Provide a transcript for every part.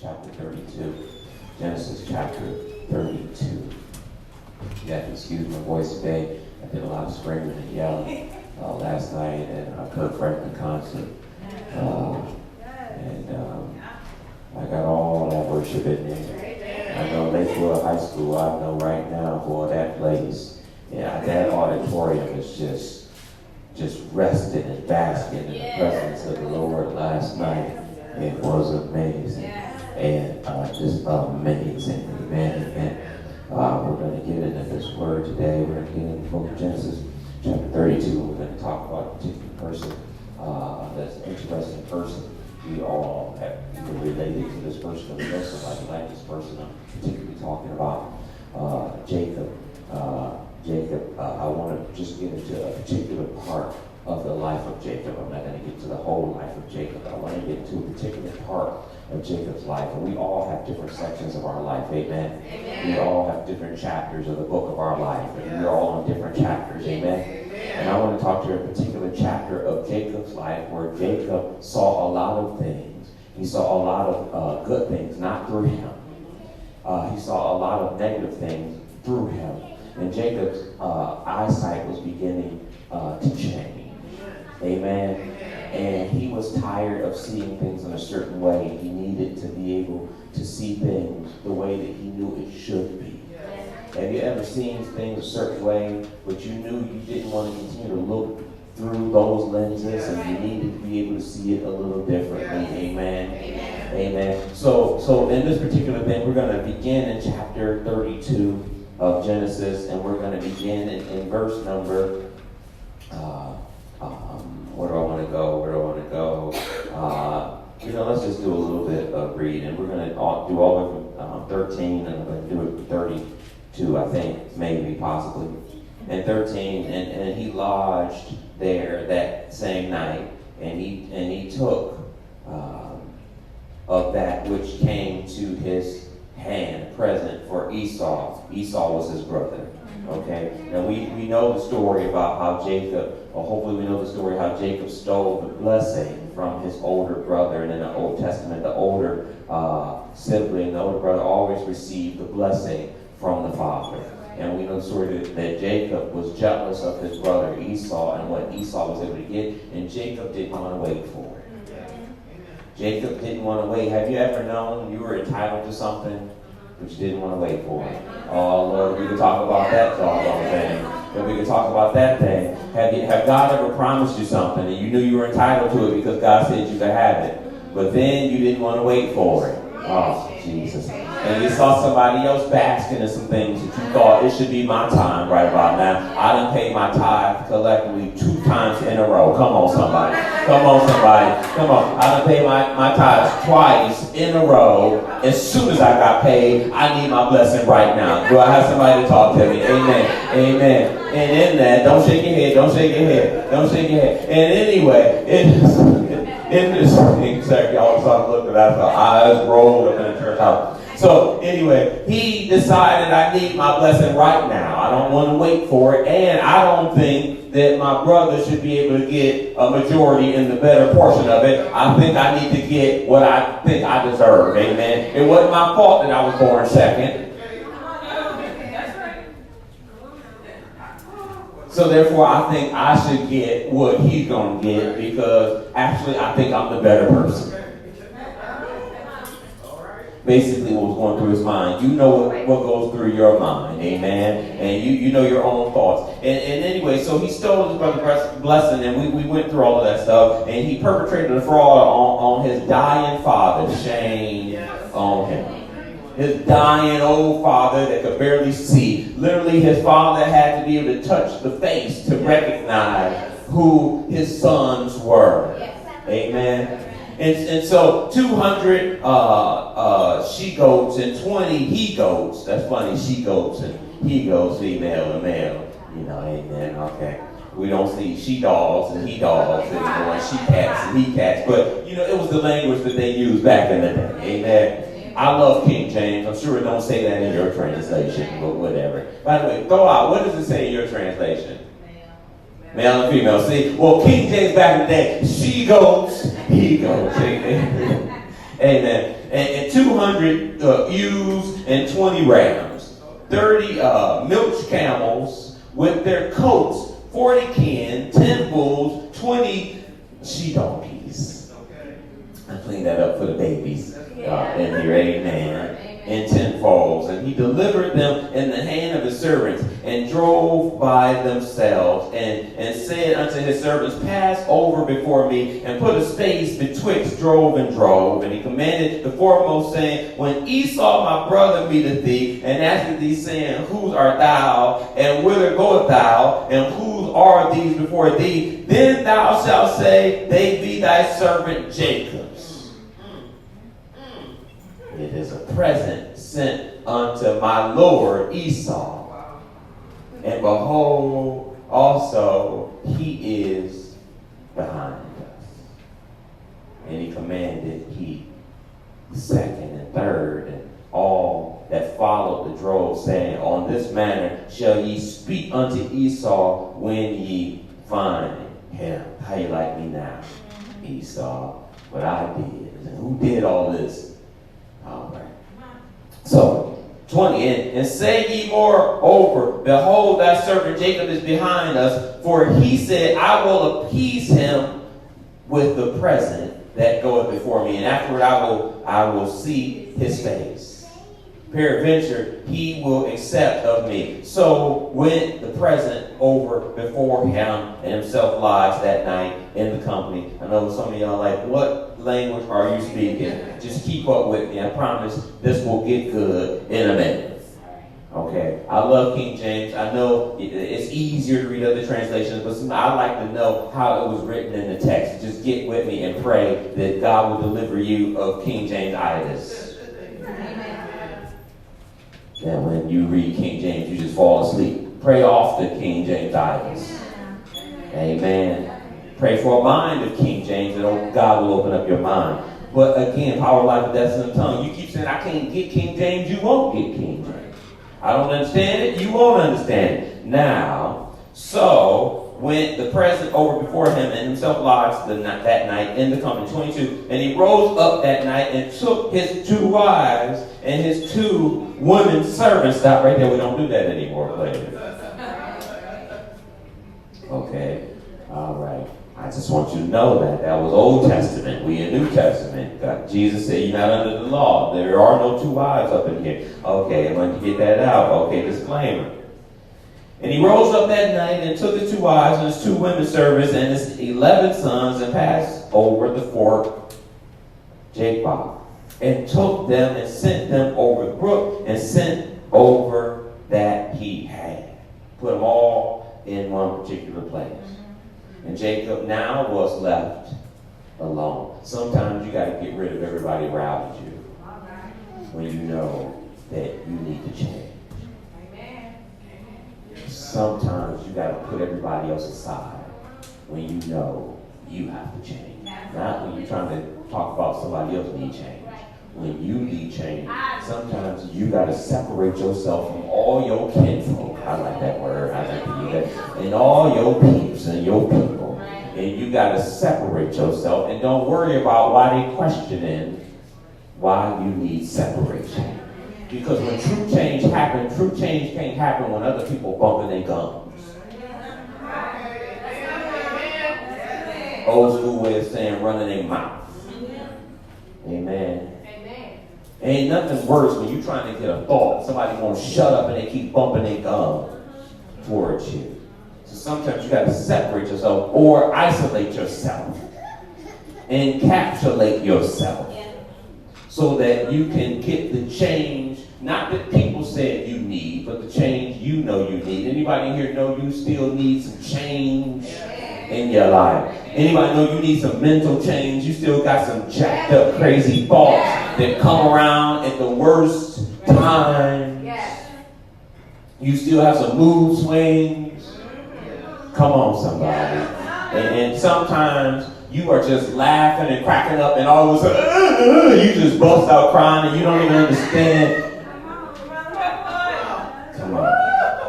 chapter 32. Genesis chapter 32. You have to excuse my voice today. I did a lot of screaming and yelling last night at Kirk Franklin concert. I got all that worship in there. I know Lakewood High School, I know right now, boy, that place, that auditorium is just resting and basking in the presence of the Lord last night. It was amazing. And just amazing. Amen. And we're going to get into this word today. We're going to get into the book of Genesis, chapter 32. We're going to talk about a particular person that's an interesting person. We all have people related to this person. We know somebody like this person. I'm particularly talking about Jacob. I want to just get into a particular part of the life of Jacob. I'm not going to get to the whole life of Jacob. I want to get into a particular part of Jacob's life. And we all have different sections of our life. Amen. Amen. We all have different chapters of the book of our life. And we're all in different chapters. Amen. Amen. And I want to talk to you a particular chapter of Jacob's life where Jacob saw a lot of things. He saw a lot of good things, not through him. He saw a lot of negative things through him. And Jacob's eyesight was beginning to change. Amen. And he was tired of seeing things in a certain way. He needed to be able to see things the way that he knew it should be. Have you ever seen things a certain way, but you knew you didn't want to continue to look through those lenses and you needed to be able to see it a little differently? Amen. Amen. So in this particular thing, we're going to begin in chapter 32 of Genesis, and we're going to begin in verse number where do I want to go? Let's just do a little bit of reading. We're going to do all of 13, and I'm going to do it for 32, I think, maybe, possibly. And 13, and he lodged there that same night, and he took of that which came to his hand, present for Esau. Esau was his brother. Okay, now we know the story about how Jacob, or hopefully we know the story how Jacob stole the blessing from his older brother. And in the Old Testament, the older sibling, the older brother always received the blessing from the father. And we know the story that Jacob was jealous of his brother Esau and what Esau was able to get, and Jacob didn't want to wait for it. Jacob didn't want to wait. Have you ever known you were entitled to something but you didn't want to wait for it? Oh, Lord, we could talk about that doggone thing. If we could talk about that thing. Have God ever promised you something and you knew you were entitled to it because God said you could have it, but then you didn't want to wait for it? Oh, Jesus. And you saw somebody else basking in some things that you thought, it should be my time right about now. I done paid my tithe collectively 2 times in a row. Come on, somebody. Come on. I done paid my tithes twice in a row. As soon as I got paid, I need my blessing right now. Do I have somebody to talk to me? Amen. And in that, don't shake your head. And anyway, in this exactly, y'all saw look at that, eyes rolled up in the church house. So anyway, he decided I need my blessing right now. I don't want to wait for it, and I don't think that my brother should be able to get a majority in the better portion of it. I think I need to get what I think I deserve. Amen. It wasn't my fault that I was born second. So therefore, I think I should get what he's going to get because actually I think I'm the better person. Basically what was going through his mind. You know what goes through your mind. Amen. And you know your own thoughts. And anyway, so he stole his brother's blessing, and we went through all of that stuff. And he perpetrated a fraud on his dying father. Shame on him. His dying old father that could barely see. Literally, his father had to be able to touch the face to recognize who his sons were. Amen. And so 200 she-goats and 20 he-goats. That's funny, she-goats and he-goats, female and male. Amen, okay. We don't see she-dogs and he-dogs anymore, and she-cats and he-cats. But, it was the language that they used back in the day. Amen. I love King James. I'm sure it don't say that in your translation, but whatever. By the way, throw out, what does it say in your translation? Male and female. See, well, King James back in the day, she goes, he goes. Amen. and 200 ewes and 20 rams, 30 milch camels with their coats, 40 kin, 10 bulls, 20 she-donkeys. I cleaned that up for the babies in here, amen. And 10 foals. And he delivered them in the hand of his servants, and drove by themselves, and said unto his servants, pass over before me, and put a space betwixt drove and drove. And he commanded the foremost, saying, when Esau my brother meeteth thee, and asketh thee, saying, whose art thou, and whither goest thou, and whose are these before thee, then thou shalt say, they be thy servant Jacob's. It is a present sent unto my Lord Esau. And behold, also he is behind us. And he commanded the second and third and all that followed the drove, saying, on this manner shall ye speak unto Esau when ye find him. How you like me now, Esau? What I did. And who did all this? All right. So, 20, and say ye moreover, behold, thy servant Jacob is behind us, for he said, I will appease him with the present that goeth before me, and afterward I will see his face. Peradventure, he will accept of me. So went the present over before him, and himself lodged that night in the company. I know some of y'all like, what language are you speaking? Just keep up with me. I promise this will get good in a minute. Okay, I love King James. I know it's easier to read other translations, but I like to know how it was written in the text. Just get with me and pray that God will deliver you of King James-itis. That when you read King James, you just fall asleep. Pray off the King James-itis. Amen. Pray for a mind of King James, and God will open up your mind. But again, power, life, and death in the tongue. You keep saying, I can't get King James. You won't get King James. I don't understand it. You won't understand it. Now, so went the present over before him, and himself lodged that night in the company. 22. And he rose up that night and took his 2 wives and his 2 women servants. Stop right there. We don't do that anymore, please. Okay. All right. I just want you to know that was Old Testament. We in New Testament. Jesus said you're not under the law. There are no 2 wives up in here. Okay, I want to get that out. Okay, disclaimer. And he rose up that night and took his 2 wives and his 2 women servants and his 11 sons, and passed over the fork Jabbok, and took them and sent them over the brook, and sent over that he had. Put them all in one particular place. And Jacob now was left alone. Sometimes you got to get rid of everybody around you when you know that you need to change. Sometimes you got to put everybody else aside when you know you have to change. Not when you're trying to talk about somebody else need change. When you need change, sometimes you got to separate yourself from all your kinfolk. I like that word. I like to use that. And all your peeps and your people. And you got to separate yourself. And don't worry about why they questioning why you need separation. Because when true change happens, true change can't happen when other people bumping their gums. Old school way of saying running their mouth. Amen. Ain't nothing worse when you're trying to get a thought. Somebody won't shut up and they keep bumping their gum towards you. So sometimes you got to separate yourself or isolate yourself. Encapsulate yourself. So that you can get the change, not that people said you need, but the change you know you need. Anybody in here know you still need some change in your life? Anybody know you need some mental change? You still got some jacked up, crazy thoughts that come around at the worst times. You still have some mood swings. Come on, somebody. And sometimes you are just laughing and cracking up, and all of a sudden, you just bust out crying, and you don't even understand. Come on.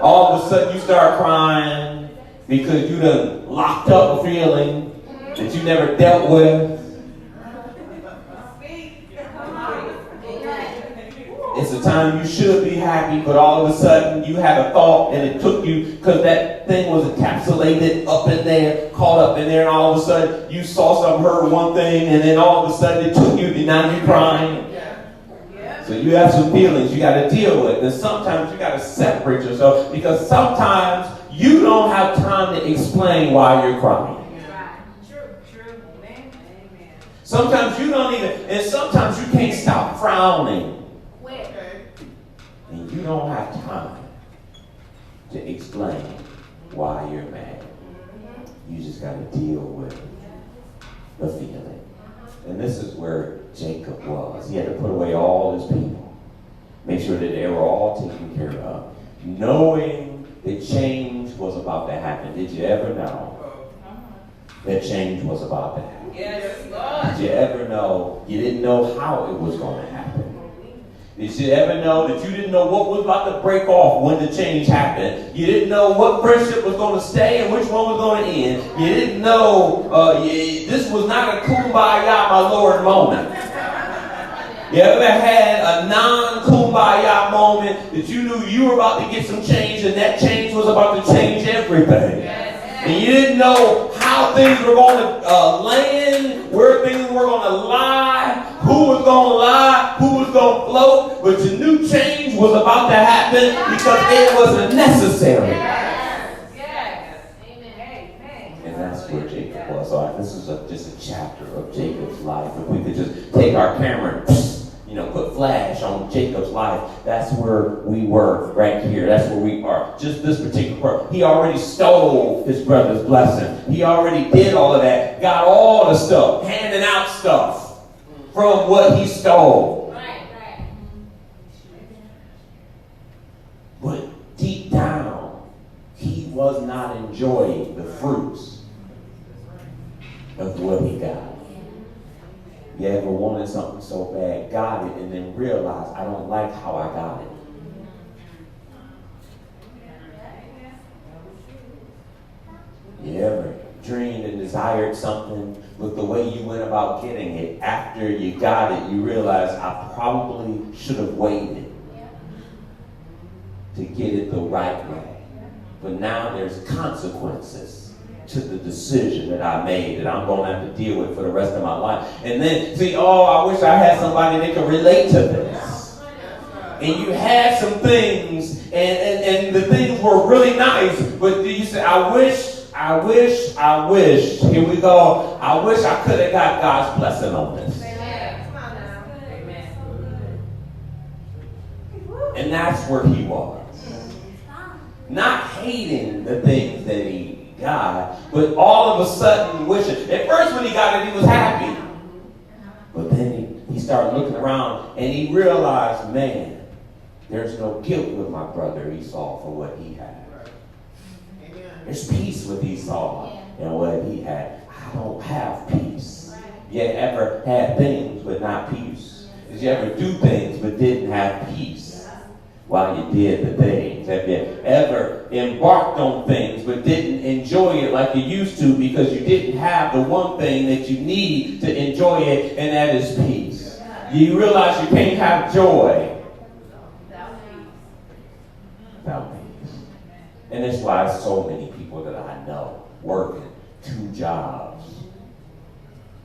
All of a sudden, you start crying because you done locked up a feeling that you never dealt with. It's a time you should be happy, but all of a sudden you had a thought and it took you, because that thing was encapsulated up in there, caught up in there, and all of a sudden you saw something, heard one thing, and then all of a sudden it took you, and now you're crying. So you have some feelings you got to deal with, and sometimes you got to separate yourself, because sometimes you don't have time to explain why you're crying. Sometimes you don't even, and sometimes you can't stop frowning. And you don't have time to explain why you're mad. You just got to deal with the feeling. And this is where Jacob was. He had to put away all his people. Make sure that they were all taken care of. Knowing that change was about to happen. Did you ever know that change was about to happen? Yes, Lord. Did you ever know you didn't know how it was going to happen? Did you ever know that you didn't know what was about to break off when the change happened? You didn't know what friendship was going to stay and which one was going to end. You didn't know this was not a kumbaya, my Lord moment. You ever had a non-kumbaya moment that you knew you were about to get some change, and that change was about to change everything? And you didn't know how things were going to land, where things were going to lie, who was going to lie, who was going to float, but you knew change was about to happen because it was necessary. And that's where Jacob was. So this is just a chapter of Jacob's life. If we could just take our camera and put flash on Jacob's life, that's where we were right here. That's where we are. Just this particular part. He already stole his brother's blessing. He already did all of that. Got all the stuff. Handing out stuff from what he stole. Right. But deep down, he was not enjoying the fruits of what he got. You ever wanted something so bad, got it, and then realized, I don't like how I got it. You ever dreamed and desired something, but the way you went about getting it, after you got it, you realized, I probably should have waited to get it the right way. But now there's consequences to the decision that I made that I'm going to have to deal with for the rest of my life. And then, I wish I had somebody that could relate to this. And you had some things, and the things were really nice, but you said, I wish, here we go, I wish I could have got God's blessing on this. And that's where he was. Not hating the things that he God, but all of a sudden wishing. At first when he got it, he was happy. But then he started looking around and he realized, man, there's no guilt with my brother Esau for what he had. There's peace with Esau and what he had. I don't have peace. You ever had things but not peace? Did you ever do things but didn't have peace while you did the things? Have you ever embarked on things but didn't enjoy it like you used to because you didn't have the one thing that you need to enjoy it, and that is peace? You realize you can't have joy without peace. And that's why so many people that I know working 2 jobs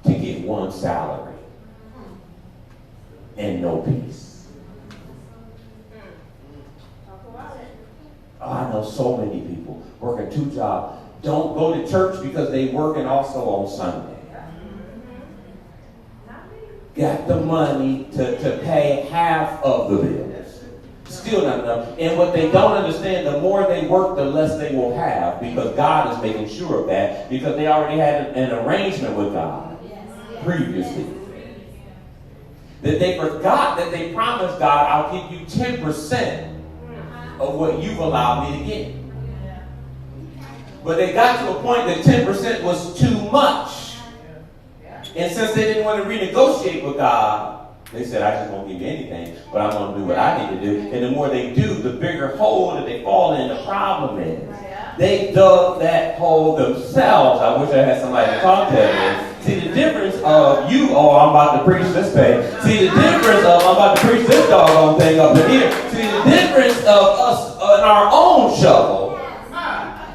to get 1 salary and no peace. I know so many people working 2 jobs, don't go to church because they working also on Sunday. Got the money to pay half of the bills. Still not enough. And what they don't understand, the more they work, the less they will have, because God is making sure of that, because they already had an arrangement with God previously. That they forgot that they promised God, I'll give you 10% of what you've allowed me to get. But they got to a point that 10% was too much. And since they didn't want to renegotiate with God, they said, I just won't give you anything, but I'm going to do what I need to do. And the more they do, the bigger hole that they fall in. The problem is, they dug that hole themselves. I wish I had somebody to talk to me. See, the difference of I'm about to preach this thing. See, the difference of I'm about to preach this doggone wrong thing up in here. See, the difference of us in our own shovel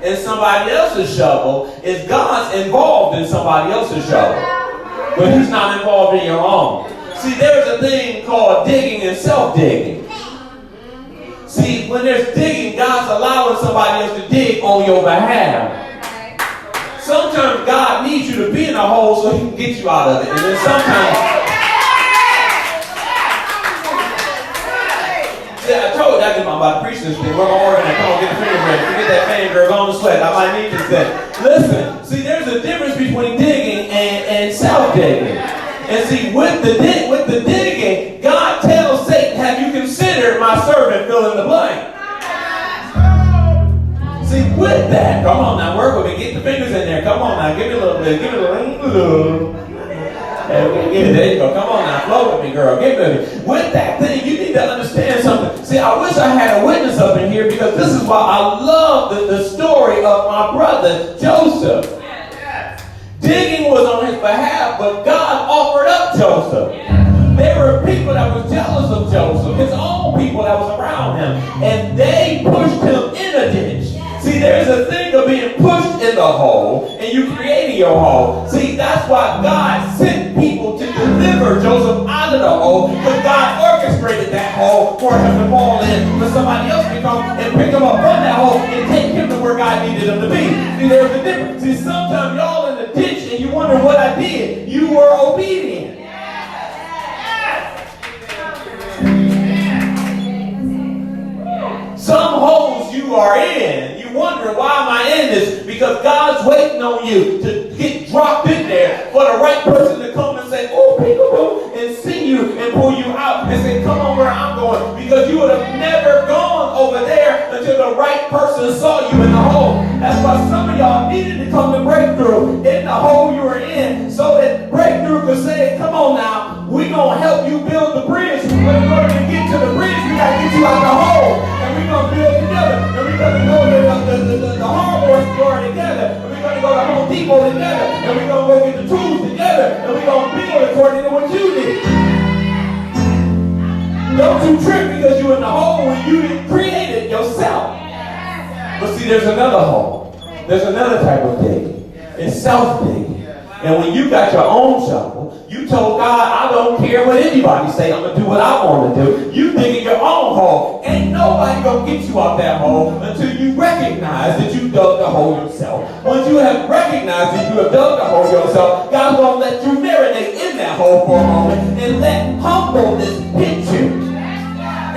and somebody else's shovel is God's involved in somebody else's shovel, but he's not involved in your own. See, there's a thing called digging and self-digging. See, when there's digging, God's allowing somebody else to dig on your behalf. Sometimes God needs you to be in a hole so he can get you out of it. And then sometimes, I told you I'm about to preach this thing. We're going to organize. Come on, get the fingers ready. Forget that fan, girl. Go on the sweat. I might need this thing. Listen, see, there's a difference between digging and self-digging. And see, with the digging, God tells Satan, have you considered my servant fill in the blank? See, with that, come on now, work with me. Get the fingers in there. Come on now, give me a little bit. Give me a little. There you go. Come on now, flow with me, girl. Get with me. With that thing, you need to understand something. See, I wish I had a witness up in here because this is why I love the story of my brother, Joseph. Digging was on his behalf, but God offered up Joseph. There were people that was jealous of Joseph, his own people that was around him, and they pushed him in a ditch. See, there's a thing of being pushed in the hole, and you creating your hole. See, that's why God sent people to deliver Joseph out of the hole, because God orchestrated that hole for him to fall in, for somebody else to come and pick him up from that hole and take him to where God needed him to be. See, there's a difference. See, sometimes y'all in the ditch and you wonder what I did. You were obedient. Some holes you are in, you wonder why am I in this? Because God's waiting on you to get dropped in there for the right person to come and say, oh, peekaboo, and see you and pull you out and say, come on where I'm going. Because you would have never gone over there until the right person saw you in the hole. That's why some of y'all needed to come to breakthrough in the hole you were in, so that breakthrough could say, come on now, we're going to help you build the bridge. But in order to get to the bridge, we got to get you out the hole. And we're going to build together. And we're going to go to the hardware store together. And we're going to go to Home Depot together. And we're going to go get the tools together. And we're going to build according to what you need. Don't you trip because you're in the hole when you didn't create it yourself. But see, there's another hole. There's another type of digging. It's self-digging. And when you got your own shovel, you told God, I don't care what anybody say, I'm going to do what I want to do. You digging your own hole. Ain't nobody going to get you out that hole until you recognize that you dug the hole yourself. Once you have recognized that you have dug the hole yourself, God's going to let you marinate in that hole for a moment and let humbleness hit you.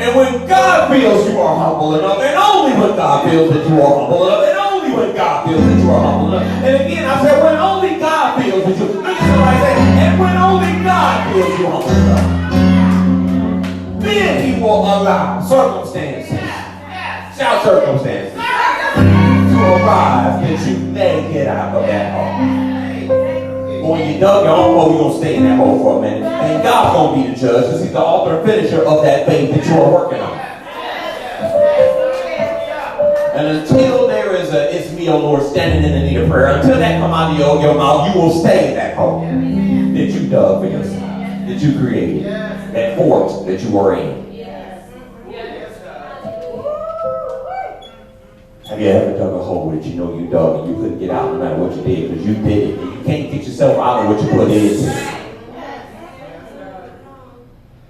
And when God feels you are humble enough, and only when God feels that you are humble enough, and only when God feels that you are humble enough. And again, I said, when only God feels that you, look at somebody say, and when only God feels you humble enough, then he will allow circumstances, shout circumstances, to arise that you may get out of that hole. When you dug your own hole, you're going to stay in that hole for a minute. And God's going to be the judge because he's the author and finisher of that faith that you are working on. And until there is a, it's me, oh Lord, standing in the need of prayer, until that come out of your mouth, you will stay in that hole that you dug for yourself, that you created, that fort that you were in. Have you ever dug a hole that you know you dug and you couldn't get out no matter what you did because you did it and you can't get yourself out of what you put into?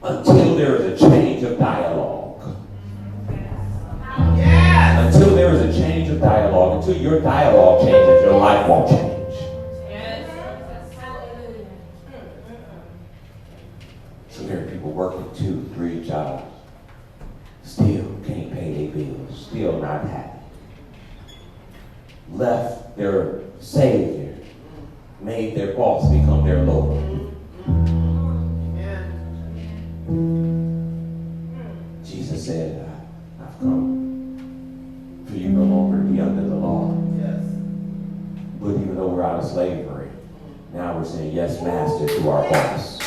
Until there is a change of dialogue. Until there is a change of dialogue, until your dialogue changes, your life won't change. So there are people working 2, 3 jobs, still can't pay their bills, still not happy. Left their Savior, made their boss become their Lord. Jesus said, I've come for you no longer to be under the law. But even though we're out of slavery, now we're saying yes, master, to our boss.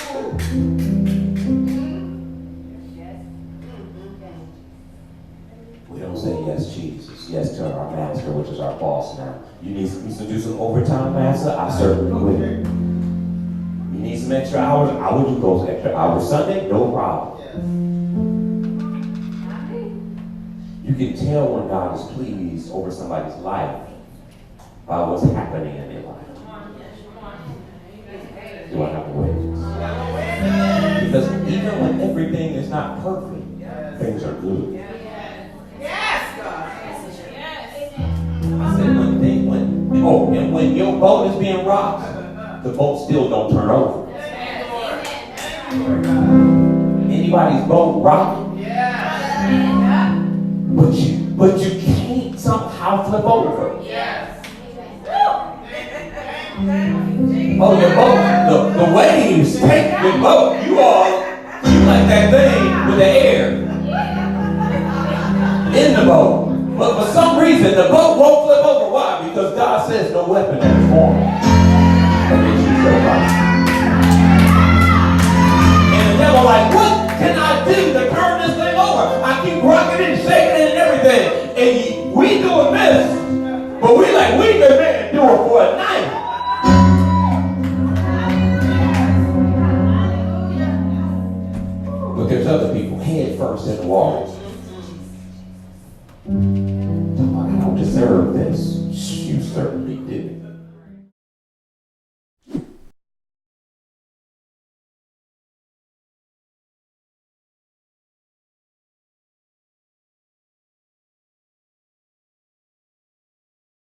We don't say yes, Jesus, yes to our master, which is our boss now. You need to do some overtime, master? I certainly will. You need some extra hours? I will do those extra hours. Sunday, no problem. You can tell when God is pleased over somebody's life by what's happening in their life. Do I have a witness? Because even when everything is not perfect, things are good. Yes, God. I said and when your boat is being rocked, the boat still don't turn over. Anybody's boat rocking? But you can't somehow flip over. Oh, your boat, the waves take your boat. You like that thing with the air in the boat. But for some reason, the boat won't flip over. Why? Because God says no weapon that is formed against you shall prosper. And the devil like, what can I do to turn this thing over? I keep rocking it and shaking it and everything. And we doing this, but we can man do it for a night. But there's other people head first in the water.